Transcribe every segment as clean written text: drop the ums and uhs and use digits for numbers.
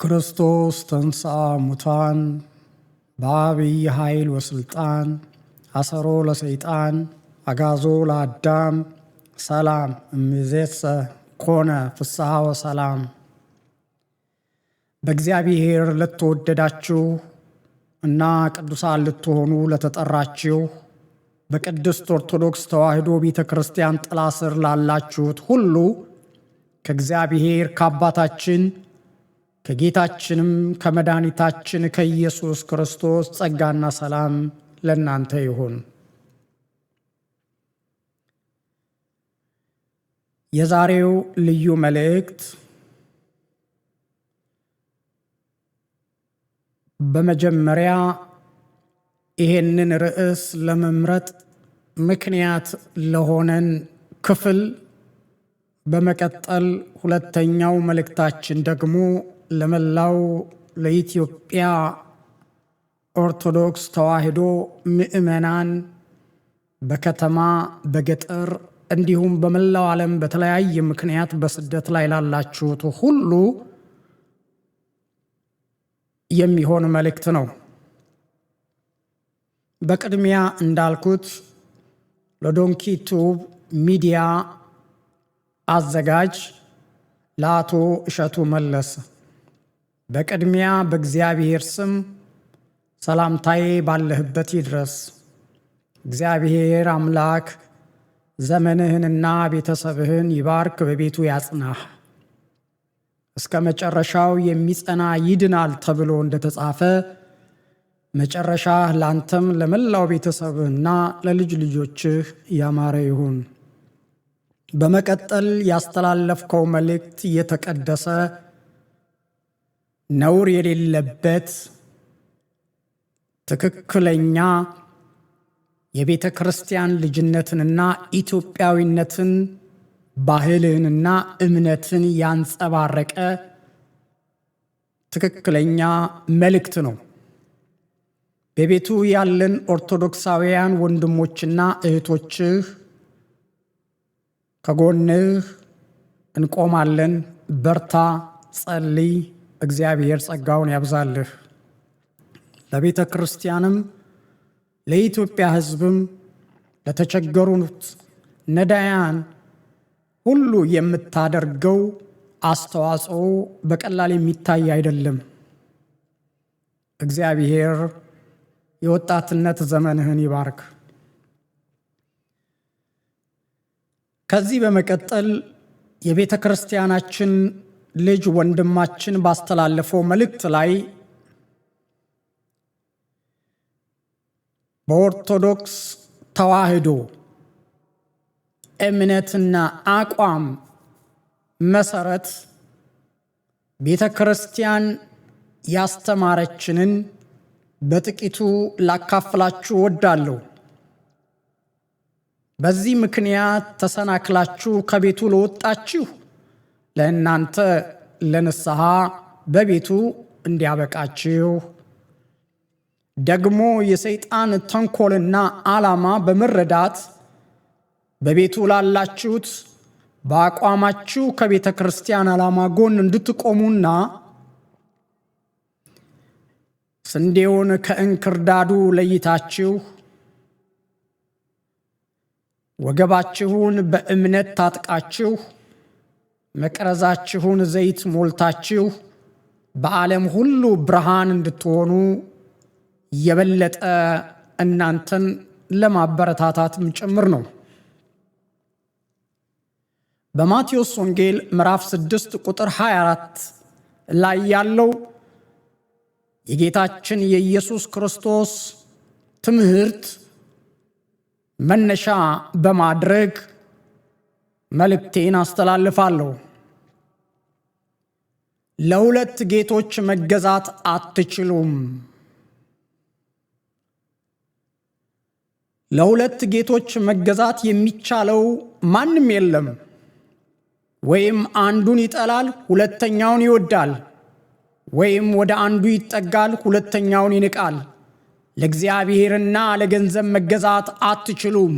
ክርስቶስ ተንሥአ እሙታን በዐቢይ ኃይል ወሥልጣን አሰሮ ለሰይጣን አግዓዞ ለአዳም ሰላም እምይእዜሰ ኮነ ፍስሐ ወሰላም። በእግዚአብሔር ለተወደዳችሁ እና ቅዱሳን ልትሆኑ ለተጠራችሁ በቅድስት ኦርቶዶክስ ተዋሕዶ ቤተ ክርስቲያን ጥላ ስር ላላችሁት ሁሉ ከእግዚአብሔር ከአባታችን ከጌታችንም ከመድኃኒታችን ከኢየሱስ ክርስቶስ ጸጋና ሰላም ለእናንተ ይሁን። የዛሬው ልዩ መልእክት በመጀመሪያ ይሄንን ርዕስ ለመምረጥ ምክንያት ለሆነን ክፍል፣ በመቀጠል ሁለተኛው መልእክታችን ደግሞ ለመላው ለኢትዮጵያ ኦርቶዶክስ ተዋሕዶ ምእመናን በከተማ በገጠር እንዲሁም በመላው ዓለም በተለያየ ምክንያት በስደት ላይ ላላችሁት ሁሉ የሚሆን መልእክት ነው። በቅድሚያ እንዳልኩት ለዶንኪ ቲዩብ ሚዲያ አዘጋጅ ለአቶ እሸቱ መለስ በቅድሚያ በእግዚአብሔር ስም ሰላምታዬ ባለህበት ይድረስ። እግዚአብሔር አምላክ ዘመንህንና ቤተሰብህን ይባርክ፣ በቤቱ ያጽናህ፣ እስከ መጨረሻው የሚጸና ይድናል ተብሎ እንደተጻፈ መጨረሻህ ላንተም ለመላው ቤተሰብህና ለልጅ ልጆችህ ያማረ ይሁን። በመቀጠል ያስተላለፍከው መልእክት የተቀደሰ ነውር የሌለበት ትክክለኛ የቤተ ክርስቲያን ልጅነትንና ኢትዮጵያዊነትን ባህልንና እምነትን ያንጸባረቀ ትክክለኛ መልእክት ነው። በቤቱ ያለን ኦርቶዶክሳውያን ወንድሞችና እህቶችህ ከጎንህ እንቆማለን። በርታ፣ ጸልይ፣ እግዚአብሔር ጸጋውን ያብዛልህ። ለቤተ ክርስቲያንም ለኢትዮጵያ ሕዝብም ለተቸገሩት ነዳያን ሁሉ የምታደርገው አስተዋጽኦ በቀላል የሚታይ አይደለም። እግዚአብሔር የወጣትነት ዘመንህን ይባርክ። ከዚህ በመቀጠል የቤተ ክርስቲያናችን ልጅ ወንድማችን ባስተላለፈው መልእክት ላይ በኦርቶዶክስ ተዋሕዶ እምነትና አቋም መሰረት ቤተ ክርስቲያን ያስተማረችንን በጥቂቱ ላካፍላችሁ ወዳለሁ። በዚህ ምክንያት ተሰናክላችሁ ከቤቱ ለወጣችሁ ለእናንተ ለንስሐ በቤቱ እንዲያበቃችሁ፣ ደግሞ የሰይጣን ተንኮልና ዓላማ በመረዳት በቤቱ ላላችሁት በአቋማችሁ ከቤተ ክርስቲያን ዓላማ ጎን እንድትቆሙና ስንዴውን ከእንክርዳዱ ለይታችሁ ወገባችሁን በእምነት ታጥቃችሁ መቅረዛችሁን ዘይት ሞልታችሁ በዓለም ሁሉ ብርሃን እንድትሆኑ የበለጠ እናንተን ለማበረታታትም ጭምር ነው። በማቴዎስ ወንጌል ምዕራፍ 6 ቁጥር 24 ላይ ያለው የጌታችን የኢየሱስ ክርስቶስ ትምህርት መነሻ በማድረግ መልእክቴን አስተላልፋለሁ። ለሁለት ጌቶች መገዛት አትችሉም። ለሁለት ጌቶች መገዛት የሚቻለው ማንም የለም። ወይም አንዱን ይጠላል፣ ሁለተኛውን ይወዳል፣ ወይም ወደ አንዱ ይጠጋል፣ ሁለተኛውን ይንቃል። ለእግዚአብሔርና ለገንዘብ መገዛት አትችሉም።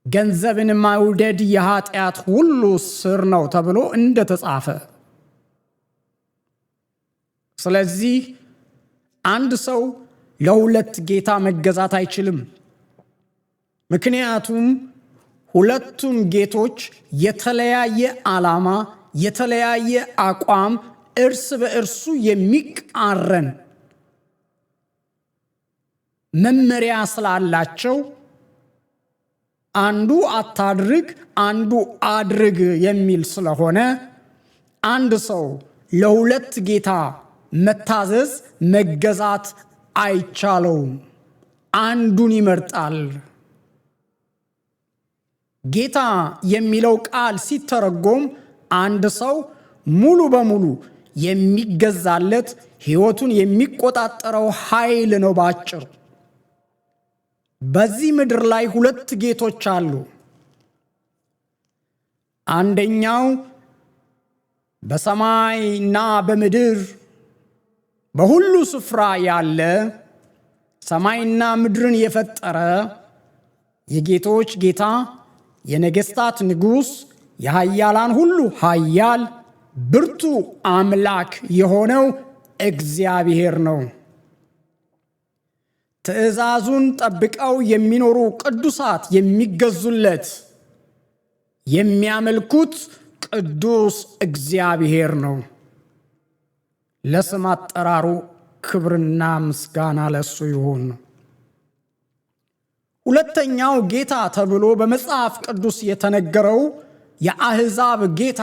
ገንዘብን መውደድ የኃጢአት ሁሉ ስር ነው ተብሎ እንደተጻፈ ስለዚህ አንድ ሰው ለሁለት ጌታ መገዛት አይችልም። ምክንያቱም ሁለቱም ጌቶች የተለያየ ዓላማ፣ የተለያየ አቋም፣ እርስ በእርሱ የሚቃረን መመሪያ ስላላቸው አንዱ አታድርግ፣ አንዱ አድርግ የሚል ስለሆነ አንድ ሰው ለሁለት ጌታ መታዘዝ፣ መገዛት አይቻለውም። አንዱን ይመርጣል። ጌታ የሚለው ቃል ሲተረጎም አንድ ሰው ሙሉ በሙሉ የሚገዛለት፣ ሕይወቱን የሚቆጣጠረው ኃይል ነው። ባጭሩ በዚህ ምድር ላይ ሁለት ጌቶች አሉ። አንደኛው በሰማይና በምድር በሁሉ ስፍራ ያለ ሰማይና ምድርን የፈጠረ የጌቶች ጌታ፣ የነገሥታት ንጉሥ፣ የኃያላን ሁሉ ኃያል ብርቱ አምላክ የሆነው እግዚአብሔር ነው። ትእዛዙን ጠብቀው የሚኖሩ ቅዱሳት የሚገዙለት፣ የሚያመልኩት ቅዱስ እግዚአብሔር ነው። ለስም አጠራሩ ክብርና ምስጋና ለሱ ይሁን። ሁለተኛው ጌታ ተብሎ በመጽሐፍ ቅዱስ የተነገረው የአሕዛብ ጌታ፣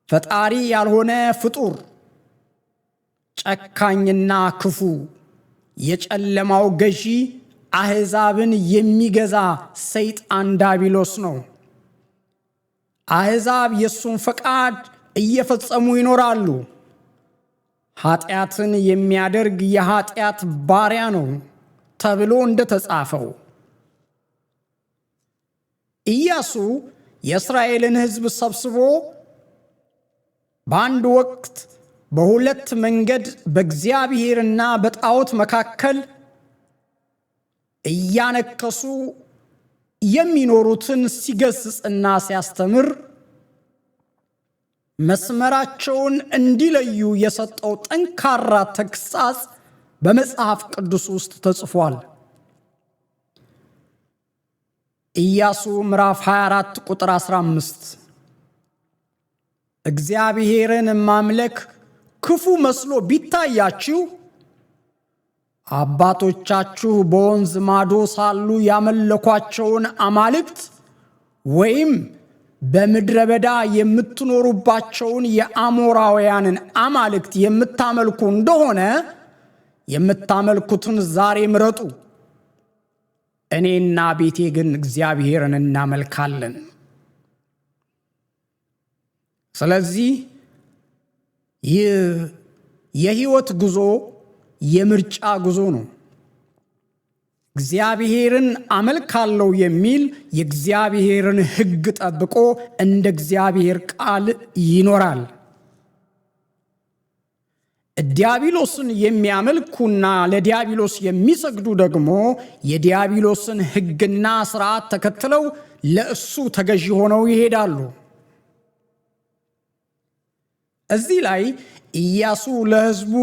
ፈጣሪ ያልሆነ ፍጡር፣ ጨካኝና ክፉ፣ የጨለማው ገዢ፣ አሕዛብን የሚገዛ ሰይጣን ዲያብሎስ ነው። አሕዛብ የእሱን ፈቃድ እየፈጸሙ ይኖራሉ። ኃጢአትን የሚያደርግ የኃጢአት ባሪያ ነው ተብሎ እንደተጻፈው ኢያሱ የእስራኤልን ሕዝብ ሰብስቦ በአንድ ወቅት በሁለት መንገድ በእግዚአብሔርና በጣዖት መካከል እያነከሱ የሚኖሩትን ሲገስጽና ሲያስተምር መስመራቸውን እንዲለዩ የሰጠው ጠንካራ ተግሳጽ በመጽሐፍ ቅዱስ ውስጥ ተጽፏል። ኢያሱ ምዕራፍ 24 ቁጥር 15 እግዚአብሔርን ማምለክ ክፉ መስሎ ቢታያችሁ አባቶቻችሁ በወንዝ ማዶ ሳሉ ያመለኳቸውን አማልክት ወይም በምድረ በዳ የምትኖሩባቸውን የአሞራውያንን አማልክት የምታመልኩ እንደሆነ የምታመልኩትን ዛሬ ምረጡ። እኔና ቤቴ ግን እግዚአብሔርን እናመልካለን። ስለዚህ ይህ የሕይወት ጉዞ የምርጫ ጉዞ ነው። እግዚአብሔርን አመልካለሁ የሚል የእግዚአብሔርን ሕግ ጠብቆ እንደ እግዚአብሔር ቃል ይኖራል። ዲያብሎስን የሚያመልኩና ለዲያብሎስ የሚሰግዱ ደግሞ የዲያብሎስን ሕግና ሥርዓት ተከትለው ለእሱ ተገዢ ሆነው ይሄዳሉ። እዚህ ላይ ኢያሱ ለሕዝቡ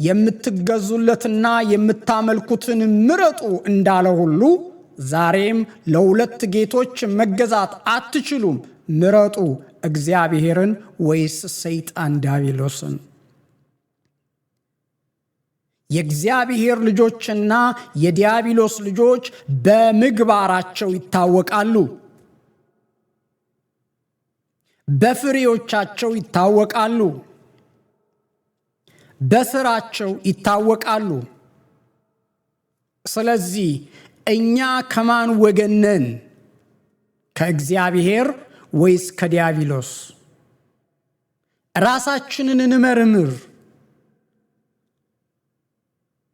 የምትገዙለትና የምታመልኩትን ምረጡ እንዳለ ሁሉ ዛሬም ለሁለት ጌቶች መገዛት አትችሉም፣ ምረጡ፣ እግዚአብሔርን ወይስ ሰይጣን ዲያብሎስን። የእግዚአብሔር ልጆችና የዲያብሎስ ልጆች በምግባራቸው ይታወቃሉ፣ በፍሬዎቻቸው ይታወቃሉ፣ በስራቸው ይታወቃሉ። ስለዚህ እኛ ከማን ወገን ነን? ከእግዚአብሔር ወይስ ከዲያብሎስ? ራሳችንን እንመርምር።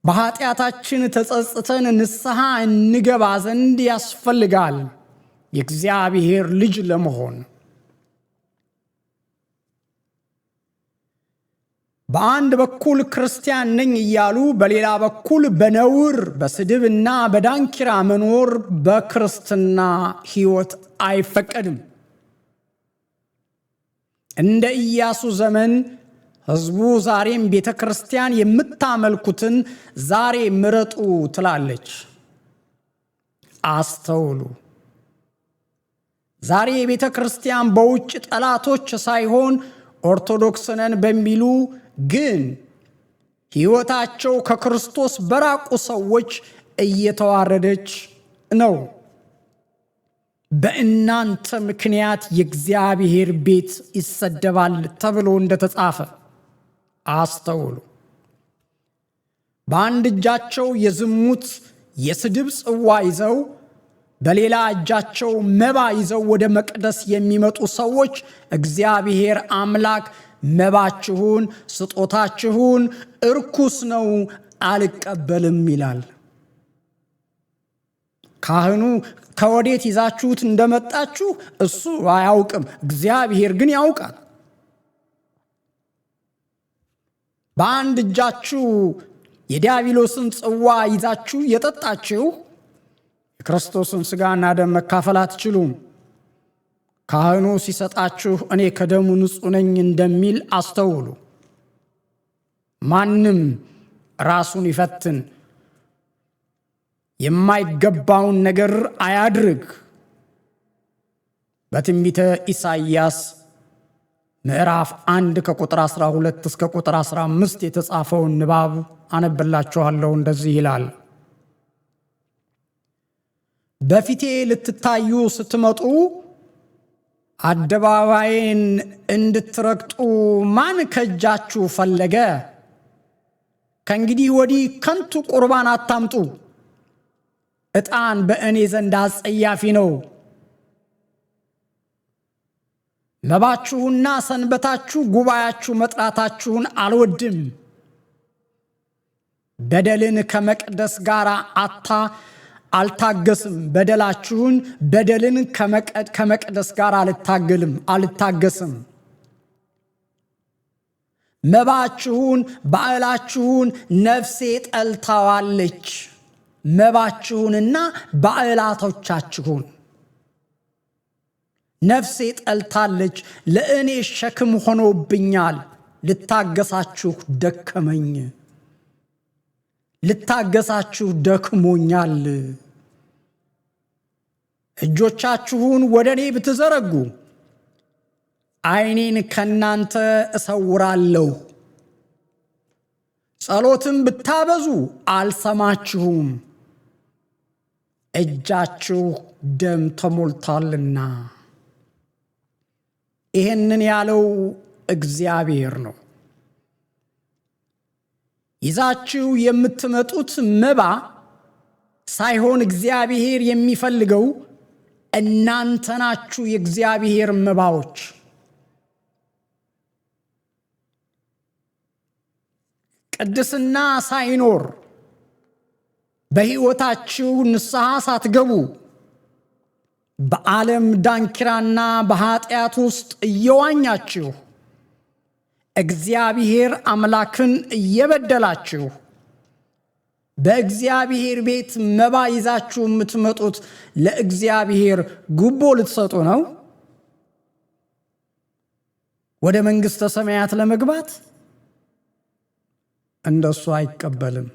በኃጢአታችን ተጸጽተን ንስሐ እንገባ ዘንድ ያስፈልጋል የእግዚአብሔር ልጅ ለመሆን። በአንድ በኩል ክርስቲያን ነኝ እያሉ በሌላ በኩል በነውር በስድብና በዳንኪራ መኖር በክርስትና ሕይወት አይፈቀድም። እንደ ኢያሱ ዘመን ሕዝቡ ዛሬም ቤተክርስቲያን የምታመልኩትን ዛሬ ምረጡ ትላለች። አስተውሉ። ዛሬ ቤተክርስቲያን በውጭ ጠላቶች ሳይሆን ኦርቶዶክስ ነን በሚሉ ግን ሕይወታቸው ከክርስቶስ በራቁ ሰዎች እየተዋረደች ነው። በእናንተ ምክንያት የእግዚአብሔር ቤት ይሰደባል ተብሎ እንደተጻፈ አስተውሉ። በአንድ እጃቸው የዝሙት የስድብ ጽዋ ይዘው በሌላ እጃቸው መባ ይዘው ወደ መቅደስ የሚመጡ ሰዎች እግዚአብሔር አምላክ መባችሁን ስጦታችሁን እርኩስ ነው አልቀበልም ይላል። ካህኑ ከወዴት ይዛችሁት እንደመጣችሁ እሱ አያውቅም፣ እግዚአብሔር ግን ያውቃል። በአንድ እጃችሁ የዲያብሎስን ጽዋ ይዛችሁ የጠጣችሁ የክርስቶስን ሥጋና ደም መካፈል አትችሉም። ካህኑ ሲሰጣችሁ እኔ ከደሙ ንጹሕ ነኝ እንደሚል አስተውሉ። ማንም ራሱን ይፈትን፣ የማይገባውን ነገር አያድርግ። በትንቢተ ኢሳይያስ ምዕራፍ 1 ከቁጥር 12 እስከ ቁጥር 15 የተጻፈውን ንባብ አነብላችኋለሁ። እንደዚህ ይላል። በፊቴ ልትታዩ ስትመጡ አደባባይን እንድትረግጡ ማን ከእጃችሁ ፈለገ? ከእንግዲህ ወዲህ ከንቱ ቁርባን አታምጡ፣ ዕጣን በእኔ ዘንድ አስጸያፊ ነው። መባችሁና ሰንበታችሁ ጉባኤያችሁ መጥራታችሁን አልወድም። በደልን ከመቅደስ ጋር አልታገስም። በደልን ከመቅደስ ጋር አልታገስም። መባችሁን በዓላችሁን ነፍሴ ጠልታዋለች። መባችሁንና በዓላቶቻችሁን ነፍሴ ጠልታለች፣ ለእኔ ሸክም ሆኖብኛል። ልታገሳችሁ ደከመኝ፣ ልታገሳችሁ ደክሞኛል። እጆቻችሁን ወደ እኔ ብትዘረጉ ዓይኔን ከናንተ እሰውራለሁ። ጸሎትም ብታበዙ አልሰማችሁም፣ እጃችሁ ደም ተሞልቷልና። ይህንን ያለው እግዚአብሔር ነው። ይዛችሁ የምትመጡት መባ ሳይሆን እግዚአብሔር የሚፈልገው እናንተ ናችሁ። የእግዚአብሔር መባዎች ቅድስና ሳይኖር በሕይወታችሁ ንስሐ ሳትገቡ በዓለም ዳንኪራና በኃጢአት ውስጥ እየዋኛችሁ እግዚአብሔር አምላክን እየበደላችሁ በእግዚአብሔር ቤት መባ ይዛችሁ የምትመጡት ለእግዚአብሔር ጉቦ ልትሰጡ ነው? ወደ መንግሥተ ሰማያት ለመግባት? እንደሱ አይቀበልም።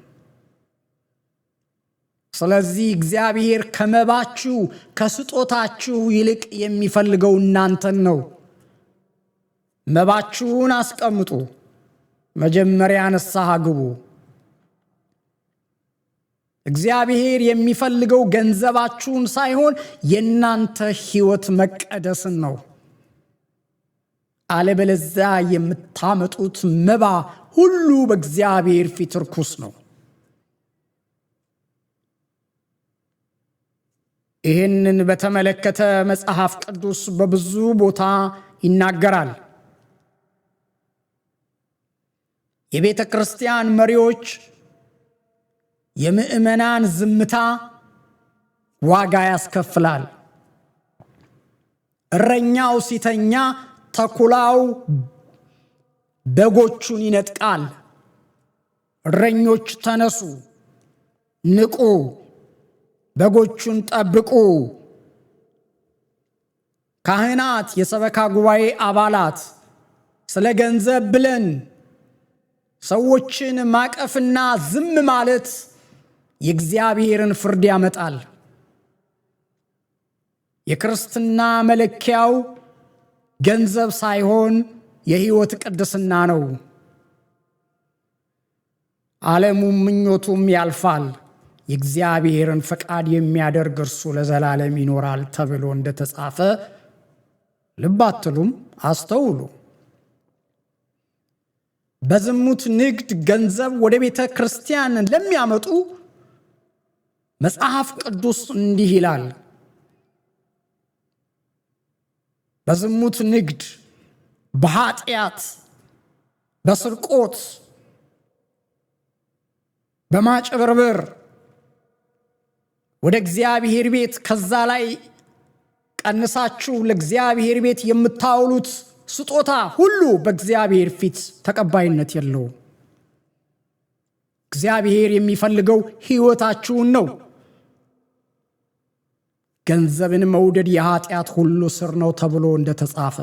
ስለዚህ እግዚአብሔር ከመባችሁ ከስጦታችሁ ይልቅ የሚፈልገው እናንተን ነው። መባችሁን አስቀምጡ፣ መጀመሪያ ንስሐ ግቡ። እግዚአብሔር የሚፈልገው ገንዘባችሁን ሳይሆን የእናንተ ሕይወት መቀደስን ነው። አለበለዚያ የምታመጡት መባ ሁሉ በእግዚአብሔር ፊት ርኩስ ነው። ይህንን በተመለከተ መጽሐፍ ቅዱስ በብዙ ቦታ ይናገራል። የቤተ ክርስቲያን መሪዎች የምእመናን ዝምታ ዋጋ ያስከፍላል። እረኛው ሲተኛ ተኩላው በጎቹን ይነጥቃል። እረኞች ተነሱ፣ ንቁ፣ በጎቹን ጠብቁ። ካህናት፣ የሰበካ ጉባኤ አባላት ስለ ገንዘብ ብለን ሰዎችን ማቀፍና ዝም ማለት የእግዚአብሔርን ፍርድ ያመጣል። የክርስትና መለኪያው ገንዘብ ሳይሆን የሕይወት ቅድስና ነው። ዓለሙም ምኞቱም ያልፋል፣ የእግዚአብሔርን ፈቃድ የሚያደርግ እርሱ ለዘላለም ይኖራል ተብሎ እንደተጻፈ ልብ አትሉም? አስተውሉ። በዝሙት ንግድ ገንዘብ ወደ ቤተ ክርስቲያን ለሚያመጡ መጽሐፍ ቅዱስ እንዲህ ይላል። በዝሙት ንግድ፣ በኃጢአት፣ በስርቆት፣ በማጭበርበር ወደ እግዚአብሔር ቤት ከዛ ላይ ቀንሳችሁ ለእግዚአብሔር ቤት የምታውሉት ስጦታ ሁሉ በእግዚአብሔር ፊት ተቀባይነት የለውም። እግዚአብሔር የሚፈልገው ሕይወታችሁን ነው። ገንዘብን መውደድ የኃጢአት ሁሉ ስር ነው ተብሎ እንደተጻፈ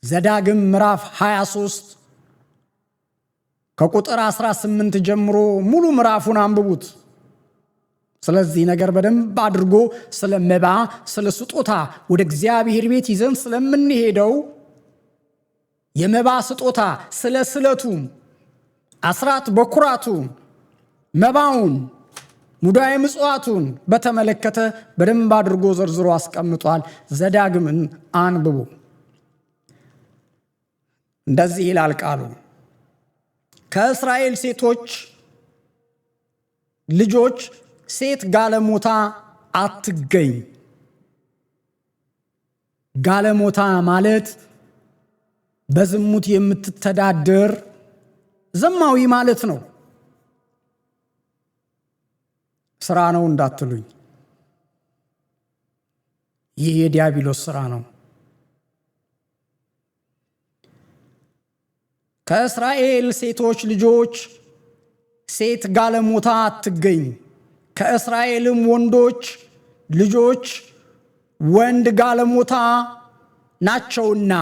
ዘዳግም ምዕራፍ 23 ከቁጥር 18 ጀምሮ ሙሉ ምዕራፉን አንብቡት። ስለዚህ ነገር በደንብ አድርጎ ስለ መባ፣ ስለ ስጦታ ወደ እግዚአብሔር ቤት ይዘን ስለምንሄደው የመባ ስጦታ፣ ስለ ስለቱም፣ አስራት በኩራቱን፣ መባውን፣ ሙዳየ ምጽዋቱን በተመለከተ በደንብ አድርጎ ዘርዝሮ አስቀምጧል። ዘዳግምን አንብቡ። እንደዚህ ይላል ቃሉ፣ ከእስራኤል ሴቶች ልጆች ሴት ጋለሞታ አትገኝ። ጋለሞታ ማለት በዝሙት የምትተዳደር ዘማዊ ማለት ነው። ስራ ነው እንዳትሉኝ፣ ይህ የዲያብሎስ ስራ ነው። ከእስራኤል ሴቶች ልጆች ሴት ጋለሞታ አትገኝ፣ ከእስራኤልም ወንዶች ልጆች ወንድ ጋለሞታ ናቸውና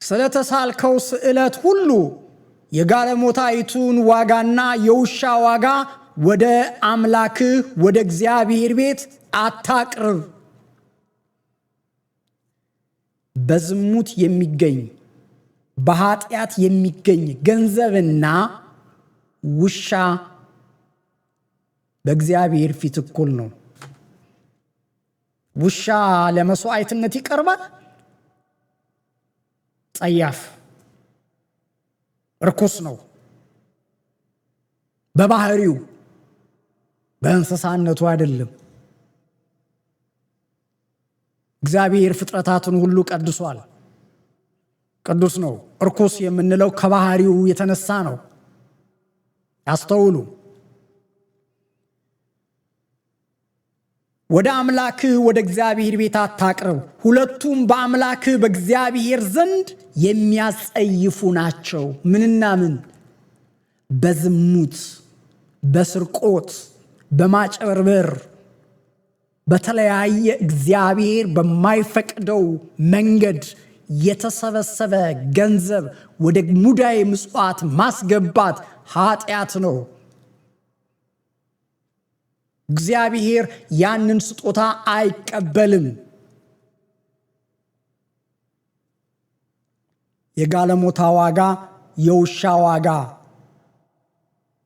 ስለተሳልከው ስዕለት ሁሉ የጋለሞታይቱን ዋጋና የውሻ ዋጋ ወደ አምላክህ ወደ እግዚአብሔር ቤት አታቅርብ። በዝሙት የሚገኝ በኃጢአት የሚገኝ ገንዘብና ውሻ በእግዚአብሔር ፊት እኩል ነው። ውሻ ለመስዋዕትነት ይቀርባል። ጸያፍ ርኩስ ነው በባህሪው፣ በእንስሳነቱ አይደለም። እግዚአብሔር ፍጥረታትን ሁሉ ቀድሷል። ቅዱስ ነው። ርኩስ የምንለው ከባህሪው የተነሳ ነው። ያስተውሉ። ወደ አምላክህ ወደ እግዚአብሔር ቤት አታቅርብ፣ ሁለቱም በአምላክህ በእግዚአብሔር ዘንድ የሚያስጸይፉ ናቸው። ምንና ምን? በዝሙት፣ በስርቆት፣ በማጭበርበር፣ በተለያየ እግዚአብሔር በማይፈቅደው መንገድ የተሰበሰበ ገንዘብ ወደ ሙዳየ ምጽዋት ማስገባት ኃጢአት ነው። እግዚአብሔር ያንን ስጦታ አይቀበልም። የጋለሞታ ዋጋ፣ የውሻ ዋጋ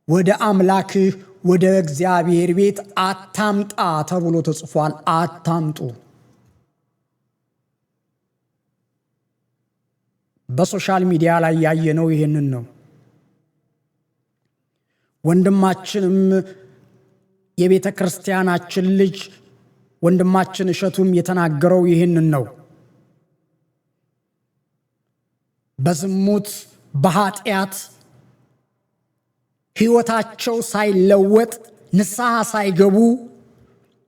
ወደ አምላክህ ወደ እግዚአብሔር ቤት አታምጣ ተብሎ ተጽፏል። አታምጡ። በሶሻል ሚዲያ ላይ ያየነው ይህንን ነው። ወንድማችንም የቤተ ክርስቲያናችን ልጅ ወንድማችን እሸቱም የተናገረው ይህንን ነው። በዝሙት በኃጢአት ሕይወታቸው ሳይለወጥ ንስሐ ሳይገቡ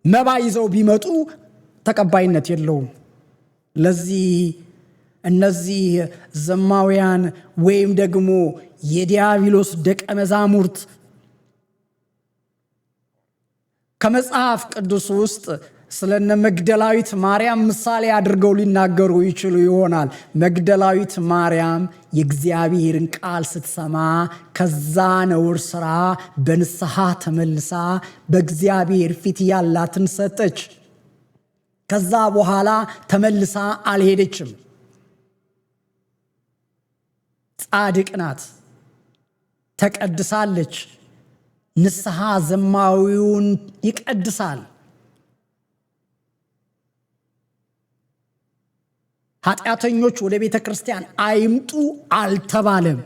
መባ ይዘው ቢመጡ ተቀባይነት የለውም። ለዚህ እነዚህ ዘማውያን ወይም ደግሞ የዲያብሎስ ደቀ መዛሙርት ከመጽሐፍ ቅዱስ ውስጥ ስለነ መግደላዊት ማርያም ምሳሌ አድርገው ሊናገሩ ይችሉ ይሆናል። መግደላዊት ማርያም የእግዚአብሔርን ቃል ስትሰማ ከዛ ነውር ስራ በንስሐ ተመልሳ በእግዚአብሔር ፊት ያላትን ሰጠች። ከዛ በኋላ ተመልሳ አልሄደችም። ጻድቅ ናት፣ ተቀድሳለች። ንስሐ ዘማዊውን ይቀድሳል። ኃጢአተኞች ወደ ቤተ ክርስቲያን አይምጡ አልተባለም።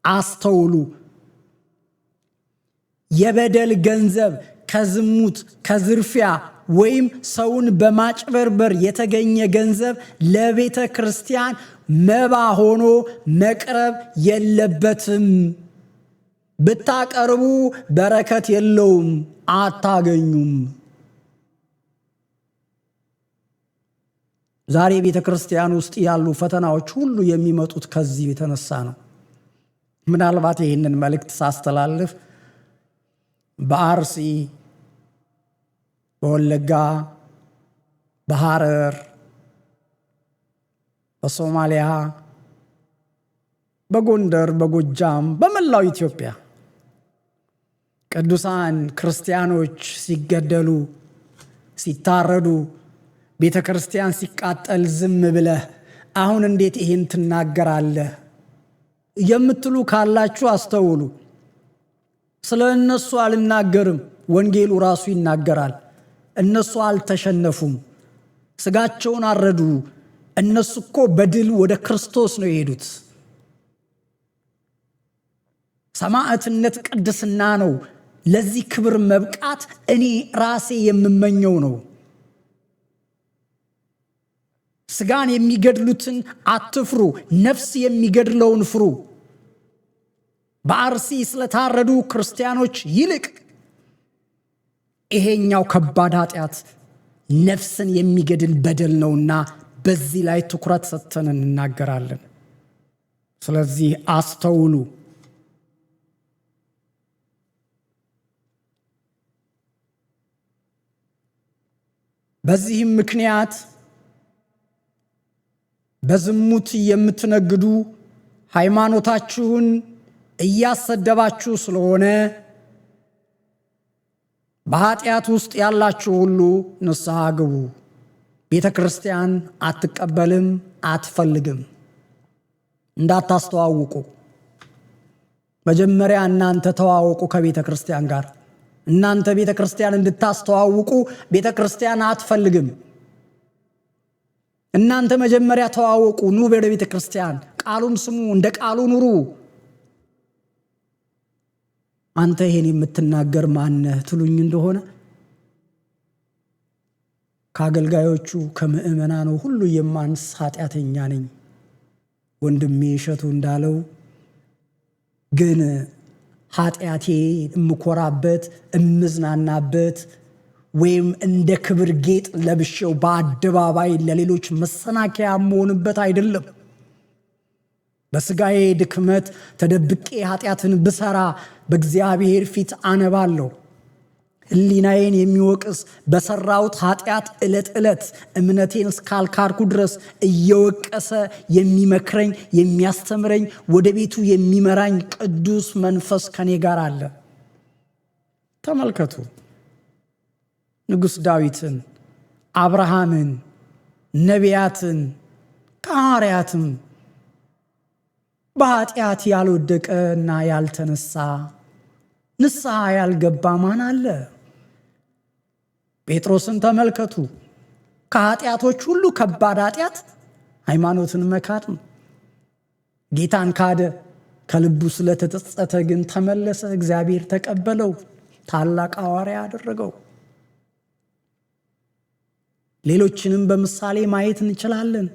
አስተውሉ። የበደል ገንዘብ ከዝሙት፣ ከዝርፊያ ወይም ሰውን በማጭበርበር የተገኘ ገንዘብ ለቤተ ክርስቲያን መባ ሆኖ መቅረብ የለበትም። ብታቀርቡ በረከት የለውም፣ አታገኙም። ዛሬ ቤተ ክርስቲያን ውስጥ ያሉ ፈተናዎች ሁሉ የሚመጡት ከዚህ የተነሳ ነው። ምናልባት ይህንን መልእክት ሳስተላልፍ በአርሲ፣ በወለጋ፣ በሐረር፣ በሶማሊያ፣ በጎንደር፣ በጎጃም፣ በመላው ኢትዮጵያ ቅዱሳን ክርስቲያኖች ሲገደሉ፣ ሲታረዱ፣ ቤተ ክርስቲያን ሲቃጠል ዝም ብለህ አሁን እንዴት ይህን ትናገራለህ የምትሉ ካላችሁ አስተውሉ። ስለ እነሱ አልናገርም፣ ወንጌሉ ራሱ ይናገራል። እነሱ አልተሸነፉም፣ ስጋቸውን አረዱ። እነሱ እኮ በድል ወደ ክርስቶስ ነው የሄዱት። ሰማዕትነት ቅድስና ነው። ለዚህ ክብር መብቃት እኔ ራሴ የምመኘው ነው። ስጋን የሚገድሉትን አትፍሩ፣ ነፍስ የሚገድለውን ፍሩ። በአርሲ ስለታረዱ ክርስቲያኖች ይልቅ ይሄኛው ከባድ ኃጢአት ነፍስን የሚገድል በደል ነውና በዚህ ላይ ትኩረት ሰጥተን እንናገራለን። ስለዚህ አስተውሉ። በዚህም ምክንያት በዝሙት የምትነግዱ ሃይማኖታችሁን እያሰደባችሁ ስለሆነ በኃጢአት ውስጥ ያላችሁ ሁሉ ንስሐ ግቡ። ቤተ ክርስቲያን አትቀበልም፣ አትፈልግም። እንዳታስተዋውቁ። መጀመሪያ እናንተ ተዋወቁ ከቤተ ክርስቲያን ጋር። እናንተ ቤተ ክርስቲያን እንድታስተዋውቁ ቤተ ክርስቲያን አትፈልግም። እናንተ መጀመሪያ ተዋወቁ። ኑ ወደ ቤተ ክርስቲያን፣ ቃሉን ስሙ፣ እንደ ቃሉ ኑሩ። አንተ ይሄን የምትናገር ማነህ ትሉኝ እንደሆነ ከአገልጋዮቹ ከምእመናኑ ሁሉ የማንስ ኃጢአተኛ ነኝ። ወንድሜ እሸቱ እንዳለው ግን ኃጢአቴ እምኮራበት እምዝናናበት ወይም እንደ ክብር ጌጥ ለብሼው በአደባባይ ለሌሎች መሰናከያ መሆንበት አይደለም። በስጋዬ ድክመት ተደብቄ ኃጢአትን ብሰራ በእግዚአብሔር ፊት አነባለሁ። ሕሊናዬን የሚወቅስ በሰራውት ኃጢአት ዕለት ዕለት እምነቴን እስካልካርኩ ድረስ እየወቀሰ የሚመክረኝ የሚያስተምረኝ ወደ ቤቱ የሚመራኝ ቅዱስ መንፈስ ከኔ ጋር አለ። ተመልከቱ ንጉሥ ዳዊትን፣ አብርሃምን፣ ነቢያትን፣ ሐዋርያትም በኃጢአት ያልወደቀና ያልተነሳ ንስሐ ያልገባ ማን አለ? ጴጥሮስን ተመልከቱ። ከኃጢአቶች ሁሉ ከባድ ኃጢአት ሃይማኖትን መካድ ነው። ጌታን ካደ፣ ከልቡ ስለተጸጸተ ግን ተመለሰ። እግዚአብሔር ተቀበለው፣ ታላቅ ሐዋርያ አደረገው። ሌሎችንም በምሳሌ ማየት እንችላለን።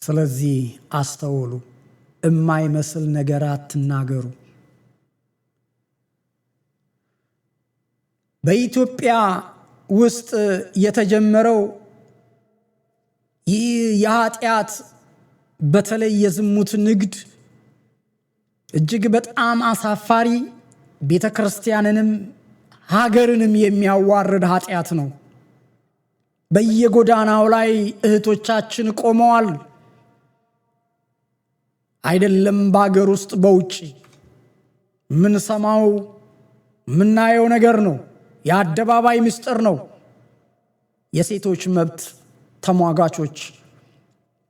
ስለዚህ አስተውሉ፣ የማይመስል ነገር አትናገሩ። በኢትዮጵያ ውስጥ የተጀመረው ይህ የኃጢአት በተለይ የዝሙት ንግድ እጅግ በጣም አሳፋሪ ቤተክርስቲያንንም ሀገርንም የሚያዋርድ ኃጢአት ነው። በየጎዳናው ላይ እህቶቻችን ቆመዋል። አይደለም በአገር ውስጥ በውጪ ምን ሰማው ምናየው ነገር ነው። የአደባባይ ምስጢር ነው። የሴቶች መብት ተሟጋቾች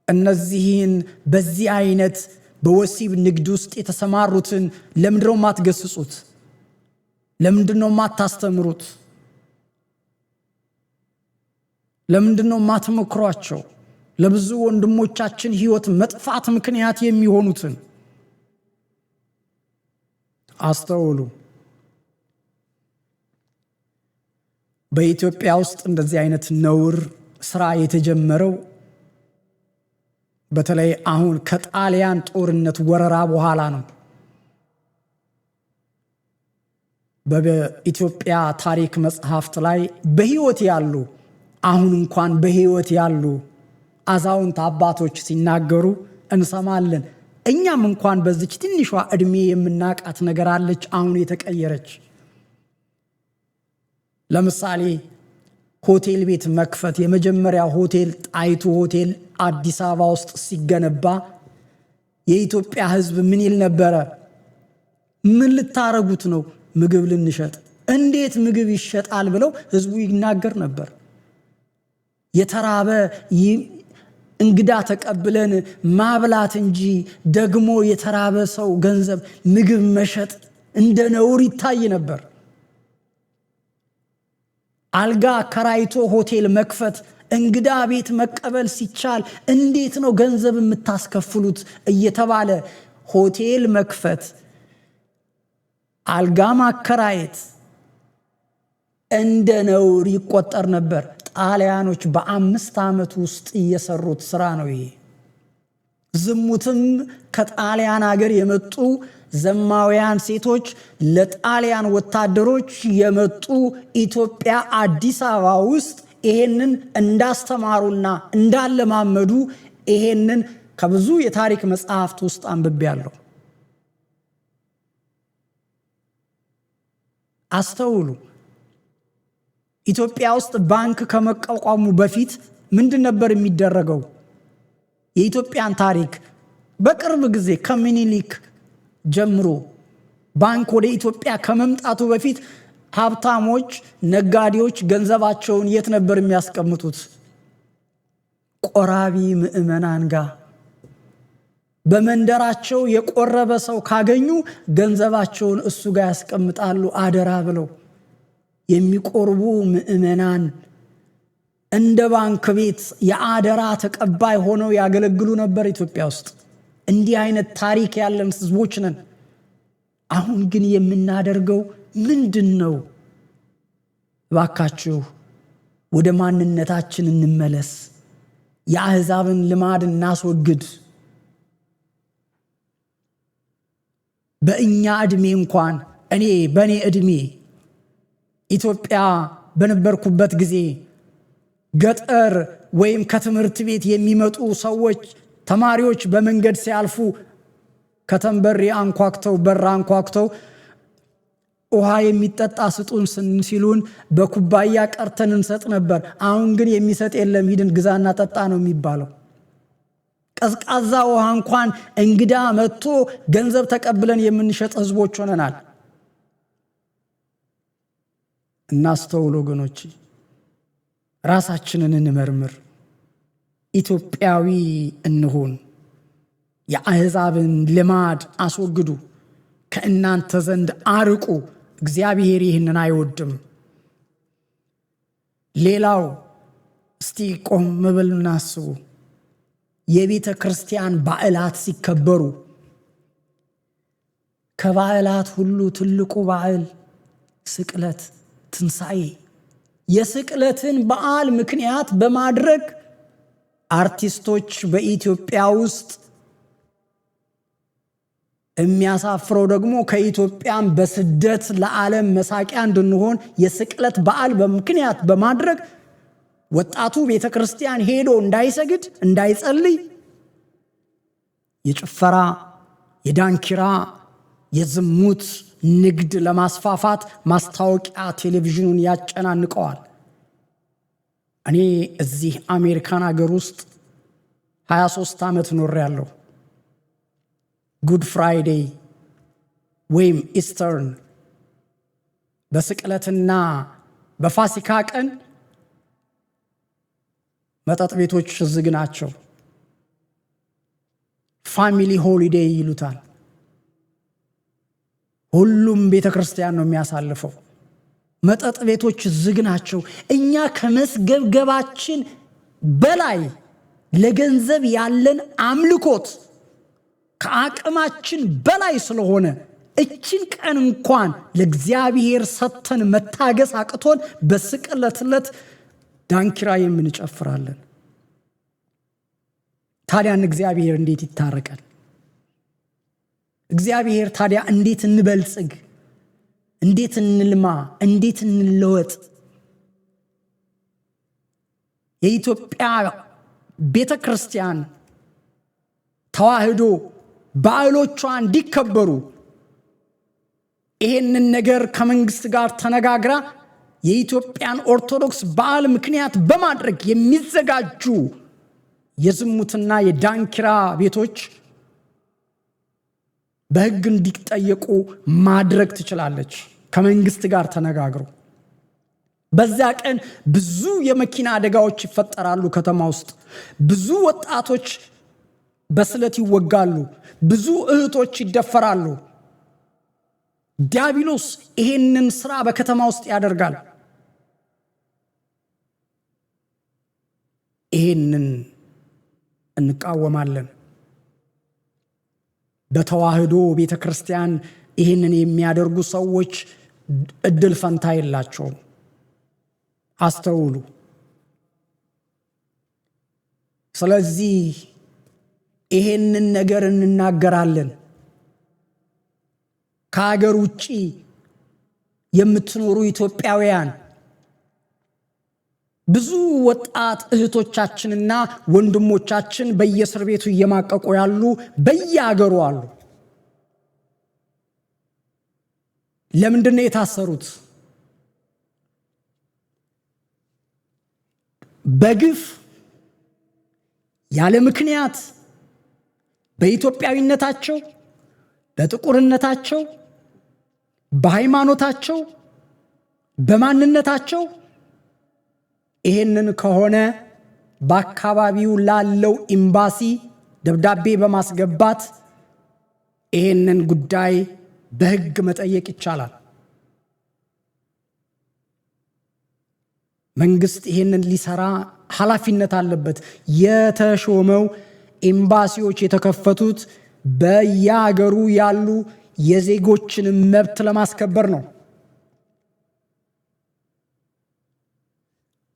እነዚህን በዚህ አይነት በወሲብ ንግድ ውስጥ የተሰማሩትን ለምንድነው ማትገስጹት? ለምንድነው ማታስተምሩት? ለምንድነው ማትመክሯቸው? ለብዙ ወንድሞቻችን ሕይወት መጥፋት ምክንያት የሚሆኑትን አስተውሉ። በኢትዮጵያ ውስጥ እንደዚህ አይነት ነውር ስራ የተጀመረው በተለይ አሁን ከጣሊያን ጦርነት ወረራ በኋላ ነው። በኢትዮጵያ ታሪክ መጽሐፍት ላይ በሕይወት ያሉ አሁን እንኳን በሕይወት ያሉ አዛውንት አባቶች ሲናገሩ እንሰማለን። እኛም እንኳን በዚች ትንሿ እድሜ የምናቃት ነገር አለች አሁን የተቀየረች። ለምሳሌ ሆቴል ቤት መክፈት። የመጀመሪያ ሆቴል ጣይቱ ሆቴል አዲስ አበባ ውስጥ ሲገነባ የኢትዮጵያ ሕዝብ ምን ይል ነበረ? ምን ልታረጉት ነው? ምግብ ልንሸጥ። እንዴት ምግብ ይሸጣል ብለው ሕዝቡ ይናገር ነበር። የተራበ እንግዳ ተቀብለን ማብላት እንጂ ደግሞ የተራበ ሰው ገንዘብ ምግብ መሸጥ እንደ ነውር ይታይ ነበር። አልጋ ከራይቶ ሆቴል መክፈት፣ እንግዳ ቤት መቀበል ሲቻል እንዴት ነው ገንዘብ የምታስከፍሉት እየተባለ ሆቴል መክፈት፣ አልጋ ማከራየት እንደ ነውር ይቆጠር ነበር። ጣሊያኖች በ5 ዓመት ውስጥ እየሰሩት ስራ ነው ይሄ። ዝሙትም ከጣሊያን ሀገር የመጡ ዘማውያን ሴቶች ለጣሊያን ወታደሮች የመጡ ኢትዮጵያ አዲስ አበባ ውስጥ ይሄንን እንዳስተማሩና እንዳለማመዱ ይሄንን ከብዙ የታሪክ መጽሐፍት ውስጥ አንብቤያለሁ። አስተውሉ። ኢትዮጵያ ውስጥ ባንክ ከመቋቋሙ በፊት ምንድን ነበር የሚደረገው? የኢትዮጵያን ታሪክ በቅርብ ጊዜ ከምኒልክ ጀምሮ ባንክ ወደ ኢትዮጵያ ከመምጣቱ በፊት ሀብታሞች፣ ነጋዴዎች ገንዘባቸውን የት ነበር የሚያስቀምጡት? ቆራቢ ምዕመናን ጋር። በመንደራቸው የቆረበ ሰው ካገኙ ገንዘባቸውን እሱ ጋር ያስቀምጣሉ አደራ ብለው። የሚቆርቡ ምዕመናን እንደ ባንክ ቤት የአደራ ተቀባይ ሆነው ያገለግሉ ነበር ኢትዮጵያ ውስጥ። እንዲህ አይነት ታሪክ ያለን ህዝቦች ነን። አሁን ግን የምናደርገው ምንድን ነው? እባካችሁ ወደ ማንነታችን እንመለስ። የአሕዛብን ልማድ እናስወግድ። በእኛ ዕድሜ እንኳን በእኔ ዕድሜ ኢትዮጵያ በነበርኩበት ጊዜ ገጠር ወይም ከትምህርት ቤት የሚመጡ ሰዎች ተማሪዎች በመንገድ ሲያልፉ ከተንበሪ አንኳክተው በር አንኳክተው ውሃ የሚጠጣ ስጡን ሲሉን በኩባያ ቀርተን እንሰጥ ነበር። አሁን ግን የሚሰጥ የለም፣ ሂድን ግዛና ጠጣ ነው የሚባለው። ቀዝቃዛ ውሃ እንኳን እንግዳ መጥቶ ገንዘብ ተቀብለን የምንሸጥ ህዝቦች ሆነናል። እናስተውል ወገኖች፣ ራሳችንን እንመርምር። ኢትዮጵያዊ እንሁን። የአሕዛብን ልማድ አስወግዱ፣ ከእናንተ ዘንድ አርቁ። እግዚአብሔር ይህንን አይወድም። ሌላው እስቲ ቆም ብለን እናስቡ። የቤተ ክርስቲያን በዓላት ሲከበሩ ከባዓላት ሁሉ ትልቁ በዓል ስቅለት፣ ትንሣኤ። የስቅለትን በዓል ምክንያት በማድረግ አርቲስቶች በኢትዮጵያ ውስጥ የሚያሳፍረው ደግሞ ከኢትዮጵያም በስደት ለዓለም መሳቂያ እንድንሆን የስቅለት በዓል በምክንያት በማድረግ ወጣቱ ቤተ ክርስቲያን ሄዶ እንዳይሰግድ እንዳይጸልይ የጭፈራ፣ የዳንኪራ፣ የዝሙት ንግድ ለማስፋፋት ማስታወቂያ ቴሌቪዥኑን ያጨናንቀዋል። እኔ እዚህ አሜሪካን ሀገር ውስጥ 23 ዓመት ኖሬያለሁ። ጉድ ፍራይዴይ ወይም ኢስተርን በስቅለትና በፋሲካ ቀን መጠጥ ቤቶች ዝግ ናቸው። ፋሚሊ ሆሊዴይ ይሉታል። ሁሉም ቤተክርስቲያን ነው የሚያሳልፈው። መጠጥ ቤቶች ዝግ ናቸው። እኛ ከመስገብገባችን በላይ ለገንዘብ ያለን አምልኮት ከአቅማችን በላይ ስለሆነ እችን ቀን እንኳን ለእግዚአብሔር ሰጥተን መታገስ አቅቶን በስቅለት ዕለት ዳንኪራ የምንጨፍራለን። ታዲያ እግዚአብሔር እንዴት ይታረቃል? እግዚአብሔር ታዲያ እንዴት እንበልጽግ? እንዴት እንልማ? እንዴት እንለወጥ? የኢትዮጵያ ቤተክርስቲያን ተዋህዶ በዓሎቿ እንዲከበሩ ይሄንን ነገር ከመንግስት ጋር ተነጋግራ የኢትዮጵያን ኦርቶዶክስ በዓል ምክንያት በማድረግ የሚዘጋጁ የዝሙትና የዳንኪራ ቤቶች በሕግ እንዲጠየቁ ማድረግ ትችላለች። ከመንግስት ጋር ተነጋግሮ በዛ ቀን ብዙ የመኪና አደጋዎች ይፈጠራሉ። ከተማ ውስጥ ብዙ ወጣቶች በስለት ይወጋሉ። ብዙ እህቶች ይደፈራሉ። ዲያብሎስ ይሄንን ስራ በከተማ ውስጥ ያደርጋል። ይሄንን እንቃወማለን። በተዋህዶ ቤተክርስቲያን ይሄንን የሚያደርጉ ሰዎች እድል ፈንታ የላቸውም። አስተውሉ። ስለዚህ ይሄንን ነገር እንናገራለን። ከሀገር ውጪ የምትኖሩ ኢትዮጵያውያን ብዙ ወጣት እህቶቻችንና ወንድሞቻችን በየእስር ቤቱ እየማቀቁ ያሉ በየሀገሩ አሉ። ለምንድን ነው የታሰሩት? በግፍ ያለ ምክንያት በኢትዮጵያዊነታቸው፣ በጥቁርነታቸው፣ በሃይማኖታቸው፣ በማንነታቸው ይሄንን ከሆነ በአካባቢው ላለው ኤምባሲ ደብዳቤ በማስገባት ይሄንን ጉዳይ በሕግ መጠየቅ ይቻላል። መንግስት ይሄንን ሊሰራ ኃላፊነት አለበት። የተሾመው ኤምባሲዎች የተከፈቱት በየሀገሩ ያሉ የዜጎችን መብት ለማስከበር ነው።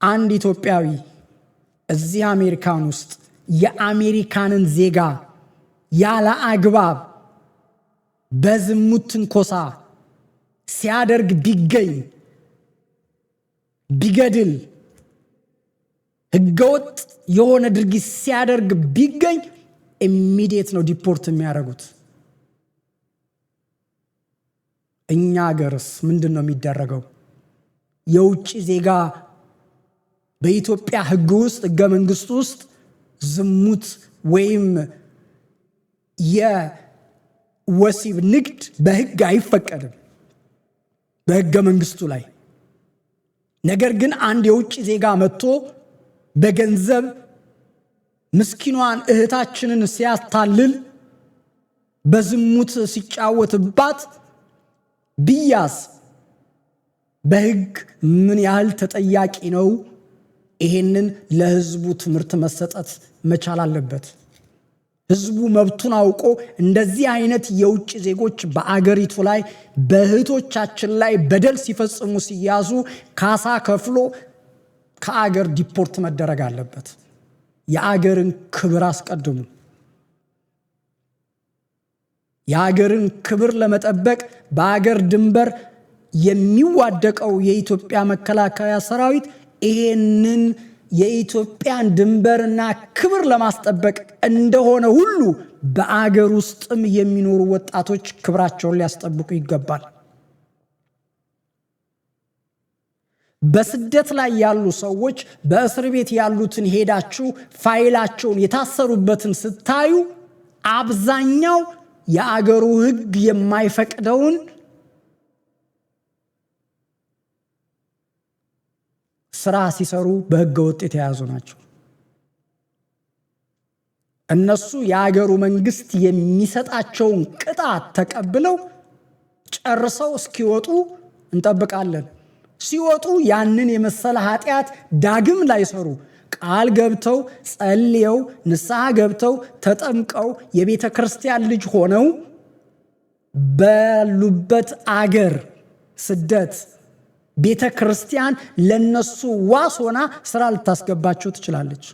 አንድ ኢትዮጵያዊ እዚህ አሜሪካን ውስጥ የአሜሪካንን ዜጋ ያለ አግባብ በዝሙት ትንኮሳ ሲያደርግ ቢገኝ፣ ቢገድል፣ ህገወጥ የሆነ ድርጊት ሲያደርግ ቢገኝ ኢሚዲየት ነው ዲፖርት የሚያደርጉት። እኛ ሀገርስ ምንድን ነው የሚደረገው? የውጭ ዜጋ በኢትዮጵያ ህግ ውስጥ ህገ መንግስት ውስጥ ዝሙት ወይም የወሲብ ንግድ በህግ አይፈቀድም በህገ መንግስቱ ላይ። ነገር ግን አንድ የውጭ ዜጋ መጥቶ በገንዘብ ምስኪኗን እህታችንን ሲያታልል፣ በዝሙት ሲጫወትባት ቢያዝ በህግ ምን ያህል ተጠያቂ ነው? ይሄንን ለህዝቡ ትምህርት መሰጠት መቻል አለበት። ህዝቡ መብቱን አውቆ እንደዚህ አይነት የውጭ ዜጎች በአገሪቱ ላይ በእህቶቻችን ላይ በደል ሲፈጽሙ ሲያዙ ካሳ ከፍሎ ከአገር ዲፖርት መደረግ አለበት። የአገርን ክብር አስቀድሙ። የአገርን ክብር ለመጠበቅ በአገር ድንበር የሚዋደቀው የኢትዮጵያ መከላከያ ሰራዊት ይሄንን የኢትዮጵያን ድንበርና ክብር ለማስጠበቅ እንደሆነ ሁሉ በአገር ውስጥም የሚኖሩ ወጣቶች ክብራቸውን ሊያስጠብቁ ይገባል። በስደት ላይ ያሉ ሰዎች በእስር ቤት ያሉትን ሄዳችሁ ፋይላቸውን የታሰሩበትን ስታዩ አብዛኛው የአገሩ ሕግ የማይፈቅደውን ስራ ሲሰሩ በሕገ ወጥ የተያዙ ናቸው። እነሱ የአገሩ መንግስት የሚሰጣቸውን ቅጣት ተቀብለው ጨርሰው እስኪወጡ እንጠብቃለን። ሲወጡ ያንን የመሰለ ኃጢአት ዳግም ላይሰሩ ቃል ገብተው ጸልየው ንስሐ ገብተው ተጠምቀው የቤተ ክርስቲያን ልጅ ሆነው ባሉበት አገር ስደት ቤተ ክርስቲያን ለነሱ ዋስ ሆና ስራ ልታስገባቸው ትችላለች።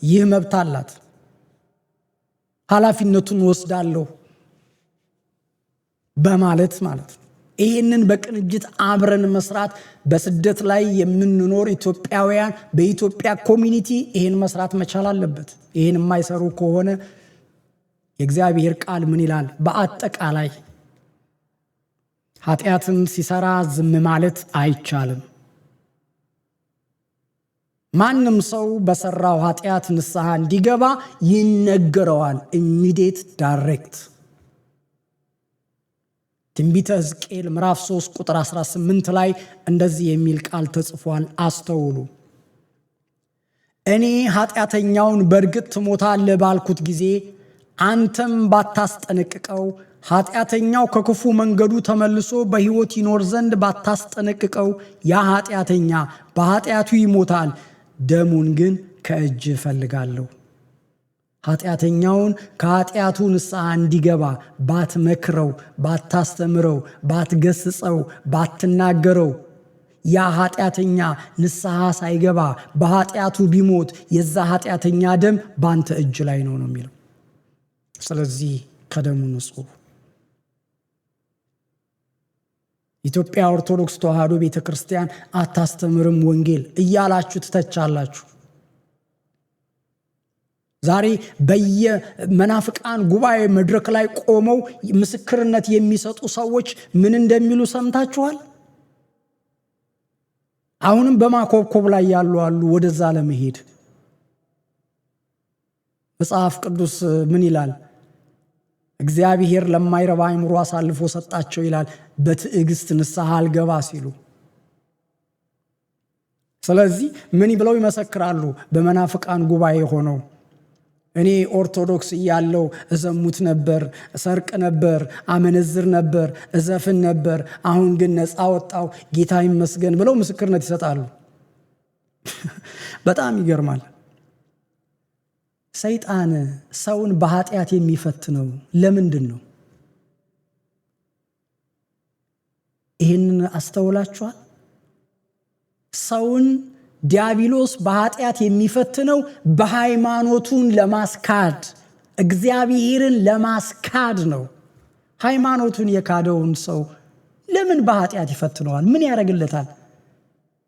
ይህ መብት አላት። ኃላፊነቱን ወስዳለሁ በማለት ማለት ነው። ይህንን በቅንጅት አብረን መስራት በስደት ላይ የምንኖር ኢትዮጵያውያን በኢትዮጵያ ኮሚኒቲ ይህን መስራት መቻል አለበት። ይህን የማይሰሩ ከሆነ የእግዚአብሔር ቃል ምን ይላል? በአጠቃላይ ኃጢአትን ሲሰራ ዝም ማለት አይቻልም። ማንም ሰው በሰራው ኃጢአት ንስሐ እንዲገባ ይነገረዋል። ኢሚዲየት ዳይሬክት። ትንቢተ ሕዝቅኤል ምዕራፍ 3 ቁጥር 18 ላይ እንደዚህ የሚል ቃል ተጽፏል። አስተውሉ። እኔ ኃጢአተኛውን በእርግጥ ትሞታለህ ባልኩት ጊዜ አንተም ባታስጠነቅቀው፣ ኃጢአተኛው ከክፉ መንገዱ ተመልሶ በሕይወት ይኖር ዘንድ ባታስጠነቅቀው፣ ያ ኃጢአተኛ በኃጢአቱ ይሞታል፣ ደሙን ግን ከእጅ እፈልጋለሁ። ኃጢአተኛውን ከኃጢአቱ ንስሐ እንዲገባ ባትመክረው፣ ባታስተምረው፣ ባትገስጸው፣ ባትናገረው፣ ያ ኃጢአተኛ ንስሐ ሳይገባ በኃጢአቱ ቢሞት የዛ ኃጢአተኛ ደም ባንተ እጅ ላይ ነው የሚለው። ስለዚህ ከደሙ ንጹህ። ኢትዮጵያ ኦርቶዶክስ ተዋሕዶ ቤተክርስቲያን አታስተምርም ወንጌል እያላችሁ ትተቻላችሁ። ዛሬ በየመናፍቃን ጉባኤ መድረክ ላይ ቆመው ምስክርነት የሚሰጡ ሰዎች ምን እንደሚሉ ሰምታችኋል? አሁንም በማኮብኮብ ላይ ያሉ አሉ። ወደዛ ለመሄድ መጽሐፍ ቅዱስ ምን ይላል? እግዚአብሔር ለማይረባ አእምሮ አሳልፎ ሰጣቸው ይላል፣ በትዕግስት ንስሐ አልገባ ሲሉ። ስለዚህ ምን ብለው ይመሰክራሉ? በመናፍቃን ጉባኤ ሆነው እኔ ኦርቶዶክስ እያለው እዘሙት ነበር፣ ሰርቅ ነበር፣ አመነዝር ነበር፣ እዘፍን ነበር፣ አሁን ግን ነፃ ወጣው ጌታ ይመስገን ብለው ምስክርነት ይሰጣሉ። በጣም ይገርማል። ሰይጣን ሰውን በኃጢአት የሚፈትነው ለምንድን ነው? ይህንን አስተውላችኋል? ሰውን ዲያብሎስ በኃጢአት የሚፈትነው በሃይማኖቱን ለማስካድ፣ እግዚአብሔርን ለማስካድ ነው። ሃይማኖቱን የካደውን ሰው ለምን በኃጢአት ይፈትነዋል? ምን ያደርግለታል?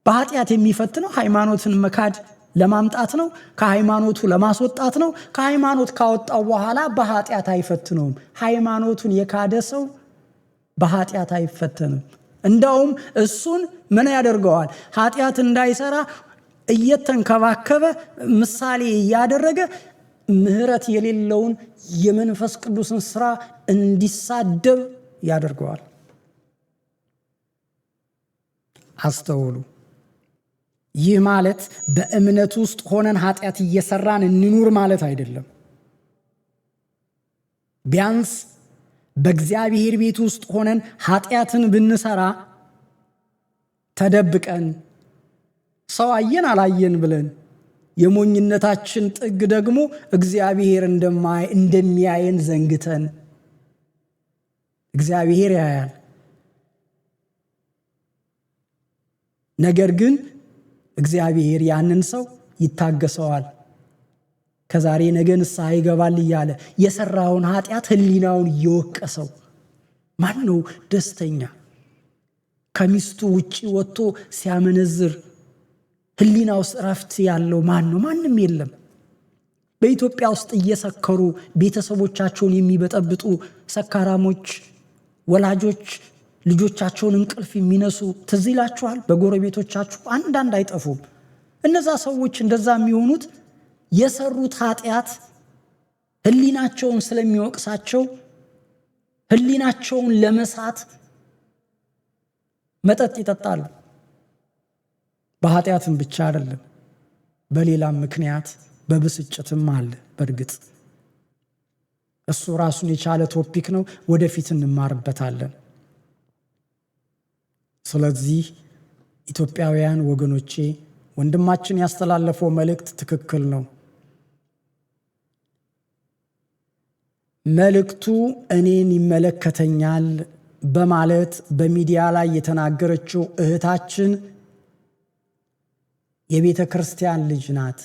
በኃጢአት የሚፈትነው ሃይማኖትን መካድ ለማምጣት ነው። ከሃይማኖቱ ለማስወጣት ነው። ከሃይማኖት ካወጣው በኋላ በኃጢአት አይፈትነውም። ሃይማኖቱን የካደ ሰው በኃጢአት አይፈተንም። እንዳውም እሱን ምን ያደርገዋል? ኃጢአት እንዳይሰራ እየተንከባከበ ምሳሌ እያደረገ ምሕረት የሌለውን የመንፈስ ቅዱስን ስራ እንዲሳደብ ያደርገዋል። አስተውሉ። ይህ ማለት በእምነት ውስጥ ሆነን ኃጢአት እየሰራን እንኑር ማለት አይደለም። ቢያንስ በእግዚአብሔር ቤት ውስጥ ሆነን ኃጢአትን ብንሰራ ተደብቀን ሰው አየን አላየን ብለን የሞኝነታችን ጥግ ደግሞ እግዚአብሔር እንደሚያየን ዘንግተን፣ እግዚአብሔር ያያል። ነገር ግን እግዚአብሔር ያንን ሰው ይታገሰዋል። ከዛሬ ነገ ንስሐ ይገባል እያለ የሰራውን ኃጢአት ህሊናውን እየወቀሰው። ማን ነው ደስተኛ? ከሚስቱ ውጪ ወጥቶ ሲያመነዝር ህሊናው እረፍት ያለው ማን ነው? ማንም የለም። በኢትዮጵያ ውስጥ እየሰከሩ ቤተሰቦቻቸውን የሚበጠብጡ ሰካራሞች ወላጆች ልጆቻቸውን እንቅልፍ የሚነሱ ትዝ ይላችኋል? በጎረቤቶቻችሁ አንዳንድ አይጠፉም። እነዛ ሰዎች እንደዛ የሚሆኑት የሰሩት ኃጢአት ሕሊናቸውን ስለሚወቅሳቸው ሕሊናቸውን ለመሳት መጠጥ ይጠጣሉ። በኃጢአትም ብቻ አይደለም፣ በሌላም ምክንያት በብስጭትም አለ። በእርግጥ እሱ ራሱን የቻለ ቶፒክ ነው፣ ወደፊት እንማርበታለን። ስለዚህ ኢትዮጵያውያን ወገኖቼ ወንድማችን ያስተላለፈው መልእክት ትክክል ነው። መልእክቱ እኔን ይመለከተኛል በማለት በሚዲያ ላይ የተናገረችው እህታችን የቤተ ክርስቲያን ልጅ ናት።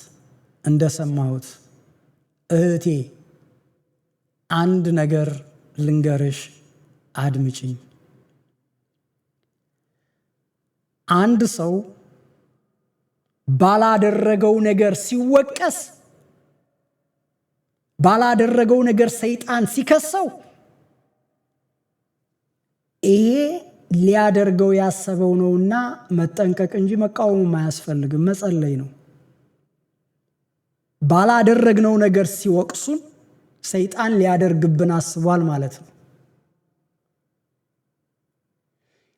እንደሰማሁት እህቴ አንድ ነገር ልንገርሽ፣ አድምጪኝ። አንድ ሰው ባላደረገው ነገር ሲወቀስ፣ ባላደረገው ነገር ሰይጣን ሲከሰው፣ ይሄ ሊያደርገው ያሰበው ነውና መጠንቀቅ እንጂ መቃወም አያስፈልግም፣ መጸለይ ነው። ባላደረግነው ነገር ሲወቅሱን ሰይጣን ሊያደርግብን አስቧል ማለት ነው።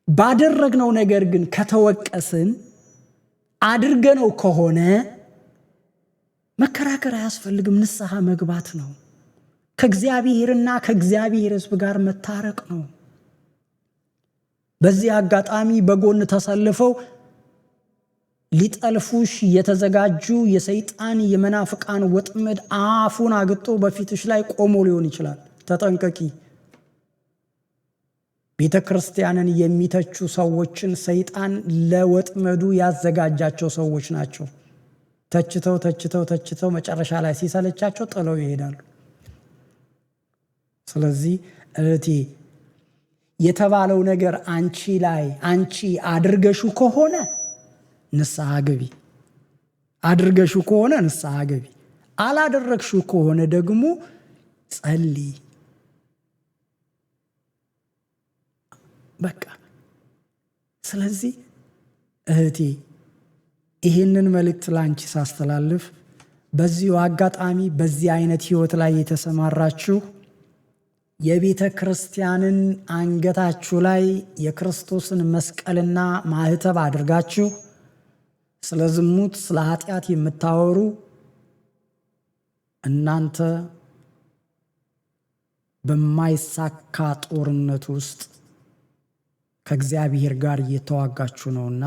ባደረግነው ነገር ግን ከተወቀስን አድርገነው ከሆነ መከራከር አያስፈልግም፣ ንስሐ መግባት ነው። ከእግዚአብሔርና ከእግዚአብሔር ሕዝብ ጋር መታረቅ ነው። በዚህ አጋጣሚ በጎን ተሰልፈው ሊጠልፉሽ የተዘጋጁ የሰይጣን የመናፍቃን ወጥመድ አፉን አግጦ በፊትሽ ላይ ቆሞ ሊሆን ይችላል። ተጠንቀቂ። ቤተ ክርስቲያንን የሚተቹ ሰዎችን ሰይጣን ለወጥመዱ ያዘጋጃቸው ሰዎች ናቸው። ተችተው ተችተው ተችተው መጨረሻ ላይ ሲሰለቻቸው ጥለው ይሄዳሉ። ስለዚህ እህቴ የተባለው ነገር አንቺ አድርገሹ ከሆነ ንስሐ ገቢ፣ አድርገሹ ከሆነ ንስሐ ገቢ፣ አላደረግሹ ከሆነ ደግሞ ጸልይ። በቃ ስለዚህ እህቴ ይህንን መልእክት ላንቺ ሳስተላልፍ በዚሁ አጋጣሚ በዚህ አይነት ህይወት ላይ የተሰማራችሁ የቤተ ክርስቲያንን አንገታችሁ ላይ የክርስቶስን መስቀልና ማህተብ አድርጋችሁ ስለ ዝሙት፣ ስለ ኃጢአት የምታወሩ እናንተ በማይሳካ ጦርነት ውስጥ ከእግዚአብሔር ጋር እየተዋጋችሁ ነውና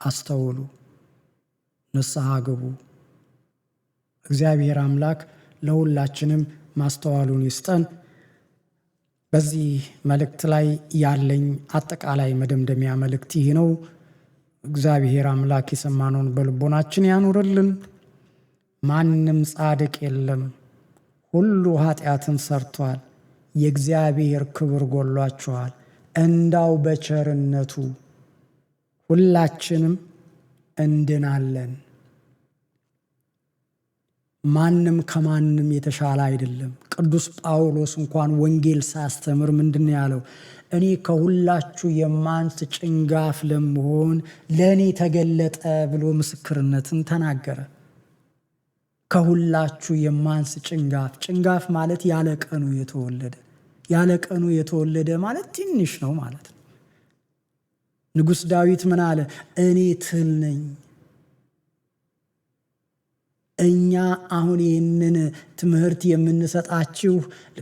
አስተውሉ፣ ንስሐ ግቡ። እግዚአብሔር አምላክ ለሁላችንም ማስተዋሉን ይስጠን። በዚህ መልእክት ላይ ያለኝ አጠቃላይ መደምደሚያ መልእክት ይህ ነው። እግዚአብሔር አምላክ የሰማነውን በልቦናችን ያኑርልን። ማንም ጻድቅ የለም፣ ሁሉ ኃጢአትን ሰርቷል፣ የእግዚአብሔር ክብር ጎሏቸዋል። እንዳው በቸርነቱ ሁላችንም እንድናለን። ማንም ከማንም የተሻለ አይደለም። ቅዱስ ጳውሎስ እንኳን ወንጌል ሳስተምር ምንድን ያለው? እኔ ከሁላችሁ የማንስ ጭንጋፍ ለመሆን ለእኔ ተገለጠ ብሎ ምስክርነትን ተናገረ። ከሁላችሁ የማንስ ጭንጋፍ ማለት ያለቀኑ የተወለደ፣ ያለቀኑ የተወለደ ማለት ትንሽ ነው ማለት ነው። ንጉሥ ዳዊት ምን አለ? እኔ ትል ነኝ። እኛ አሁን ይህንን ትምህርት የምንሰጣችሁ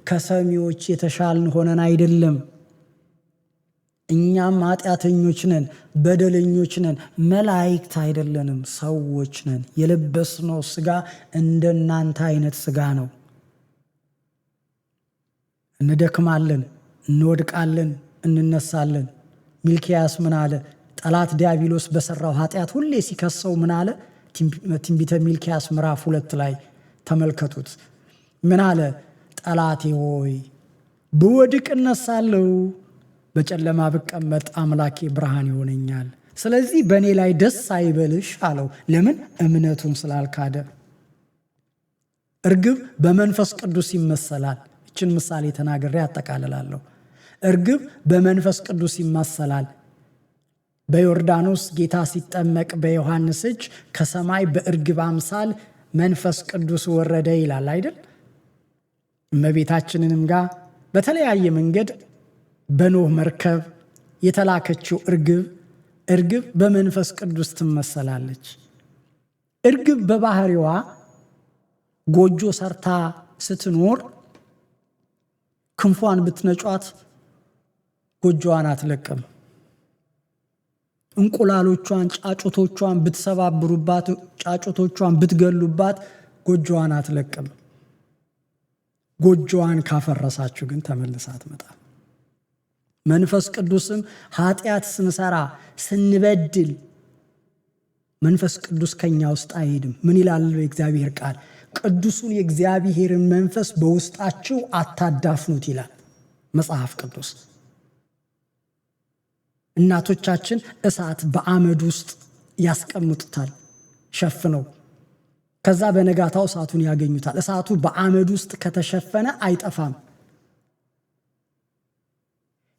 ከሰሚዎች የተሻልን ሆነን አይደለም። እኛም ኃጢአተኞች ነን፣ በደለኞች ነን፣ መላእክት አይደለንም፣ ሰዎች ነን። የለበስነው ሥጋ እንደናንተ አይነት ሥጋ ነው። እንደክማለን፣ እንወድቃለን፣ እንነሳለን። ሚልክያስ ምን አለ? ጠላት ዲያብሎስ በሰራው ኃጢአት ሁሌ ሲከሰው ምን አለ? ትንቢተ ሚልክያስ ምዕራፍ 2 ላይ ተመልከቱት። ምን አለ? ጠላቴ ሆይ ብወድቅ እነሳለሁ፣ በጨለማ ብቀመጥ አምላኬ ብርሃን ይሆነኛል። ስለዚህ በእኔ ላይ ደስ አይበልሽ አለው። ለምን? እምነቱን ስላልካደ። እርግብ በመንፈስ ቅዱስ ይመሰላል። እችን ምሳሌ ተናግሬ ያጠቃልላለሁ። እርግብ በመንፈስ ቅዱስ ይመሰላል። በዮርዳኖስ ጌታ ሲጠመቅ በዮሐንስ እጅ ከሰማይ በእርግብ አምሳል መንፈስ ቅዱስ ወረደ ይላል አይደል? እመቤታችንንም ጋር በተለያየ መንገድ በኖህ መርከብ የተላከችው እርግብ በመንፈስ ቅዱስ ትመሰላለች። እርግብ በባህሪዋ ጎጆ ሰርታ ስትኖር ክንፏን ብትነጯት ጎጆዋን አትለቅም። እንቁላሎቿን፣ ጫጩቶቿን ብትሰባብሩባት፣ ጫጩቶቿን ብትገሉባት ጎጆዋን አትለቅም። ጎጆዋን ካፈረሳችሁ ግን ተመልሳ አትመጣም። መንፈስ ቅዱስም ኃጢአት ስንሰራ ስንበድል መንፈስ ቅዱስ ከኛ ውስጥ አይሄድም። ምን ይላል የእግዚአብሔር ቃል? ቅዱሱን የእግዚአብሔርን መንፈስ በውስጣችሁ አታዳፍኑት ይላል መጽሐፍ ቅዱስ። እናቶቻችን እሳት በአመድ ውስጥ ያስቀምጡታል ሸፍነው። ከዛ በነጋታው እሳቱን ያገኙታል። እሳቱ በአመድ ውስጥ ከተሸፈነ አይጠፋም።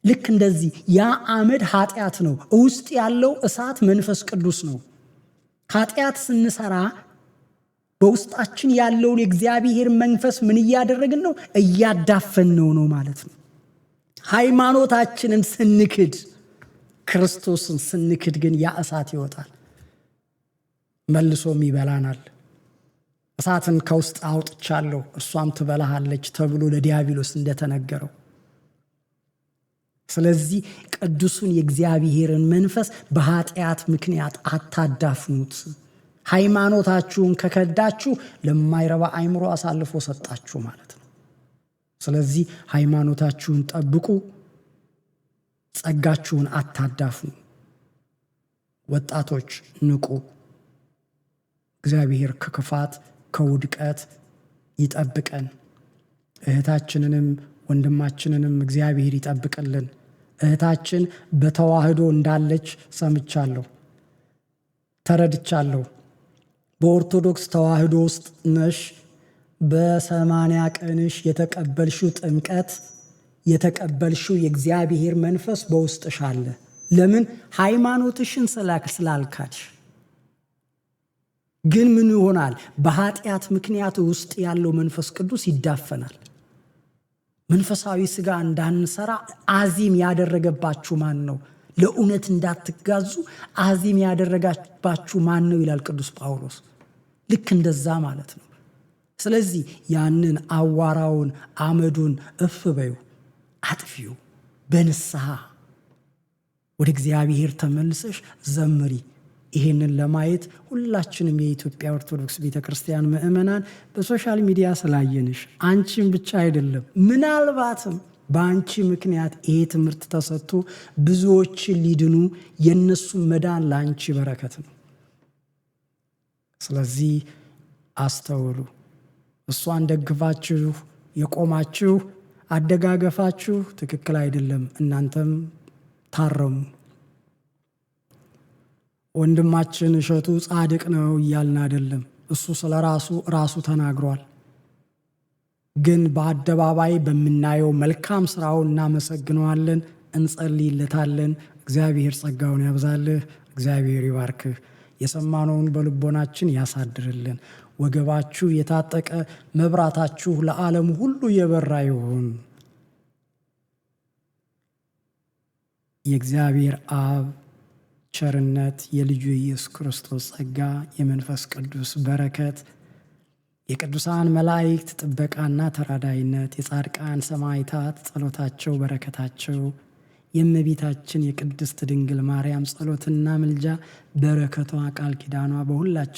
ልክ እንደዚህ ያ አመድ ኃጢአት ነው። ውስጥ ያለው እሳት መንፈስ ቅዱስ ነው። ኃጢአት ስንሰራ በውስጣችን ያለውን የእግዚአብሔር መንፈስ ምን እያደረግን ነው? እያዳፈንነው ነው ማለት ነው። ሃይማኖታችንን ስንክድ፣ ክርስቶስን ስንክድ ግን ያ እሳት ይወጣል፣ መልሶም ይበላናል። እሳትን ከውስጥ አውጥቻለሁ እርሷም ትበላሃለች ተብሎ ለዲያብሎስ እንደተነገረው። ስለዚህ ቅዱሱን የእግዚአብሔርን መንፈስ በኃጢአት ምክንያት አታዳፍኑት። ሃይማኖታችሁን ከከዳችሁ ለማይረባ አእምሮ አሳልፎ ሰጣችሁ ማለት ነው። ስለዚህ ሃይማኖታችሁን ጠብቁ፣ ጸጋችሁን አታዳፍኑ። ወጣቶች ንቁ። እግዚአብሔር ከክፋት ከውድቀት ይጠብቀን። እህታችንንም ወንድማችንንም እግዚአብሔር ይጠብቅልን። እህታችን በተዋህዶ እንዳለች ሰምቻለሁ፣ ተረድቻለሁ። በኦርቶዶክስ ተዋህዶ ውስጥ ነሽ። በ80 ቀንሽ የተቀበልሽው ጥምቀት፣ የተቀበልሽው የእግዚአብሔር መንፈስ በውስጥሽ አለ። ለምን? ሃይማኖትሽን ስላልካድሽ። ግን ምን ይሆናል? በኃጢአት ምክንያት ውስጥ ያለው መንፈስ ቅዱስ ይዳፈናል። መንፈሳዊ ሥጋ እንዳንሰራ አዚም ያደረገባችሁ ማን ነው? ለእውነት እንዳትጋዙ አዚም ያደረጋባችሁ ማን ነው ይላል ቅዱስ ጳውሎስ። ልክ እንደዛ ማለት ነው። ስለዚህ ያንን አዋራውን አመዱን እፍ በዩ፣ አጥፊው። በንስሐ ወደ እግዚአብሔር ተመልሰሽ ዘምሪ። ይሄንን ለማየት ሁላችንም የኢትዮጵያ ኦርቶዶክስ ቤተክርስቲያን ምእመናን በሶሻል ሚዲያ ስላየንሽ አንቺም ብቻ አይደለም፣ ምናልባትም በአንቺ ምክንያት ይሄ ትምህርት ተሰጥቶ ብዙዎችን ሊድኑ የነሱ መዳን ለአንቺ በረከት ነው። ስለዚህ አስተውሉ። እሷን ደግፋችሁ የቆማችሁ አደጋገፋችሁ ትክክል አይደለም። እናንተም ታረሙ። ወንድማችን እሸቱ ጻድቅ ነው እያልን አይደለም። እሱ ስለ ራሱ ተናግሯል። ግን በአደባባይ በምናየው መልካም ስራው እናመሰግነዋለን፣ እንጸልይለታለን። እግዚአብሔር ጸጋውን ያብዛልህ፣ እግዚአብሔር ይባርክህ። የሰማነውን በልቦናችን ያሳድርልን። ወገባችሁ የታጠቀ መብራታችሁ ለዓለም ሁሉ የበራ ይሁን። የእግዚአብሔር አብ ቸርነት፣ የልጁ ኢየሱስ ክርስቶስ ጸጋ፣ የመንፈስ ቅዱስ በረከት፣ የቅዱሳን መላእክት ጥበቃና ተራዳይነት፣ የጻድቃን ሰማዕታት ጸሎታቸው በረከታቸው፣ የእመቤታችን የቅድስት ድንግል ማርያም ጸሎትና ምልጃ በረከቷ ቃል ኪዳኗ በሁላችን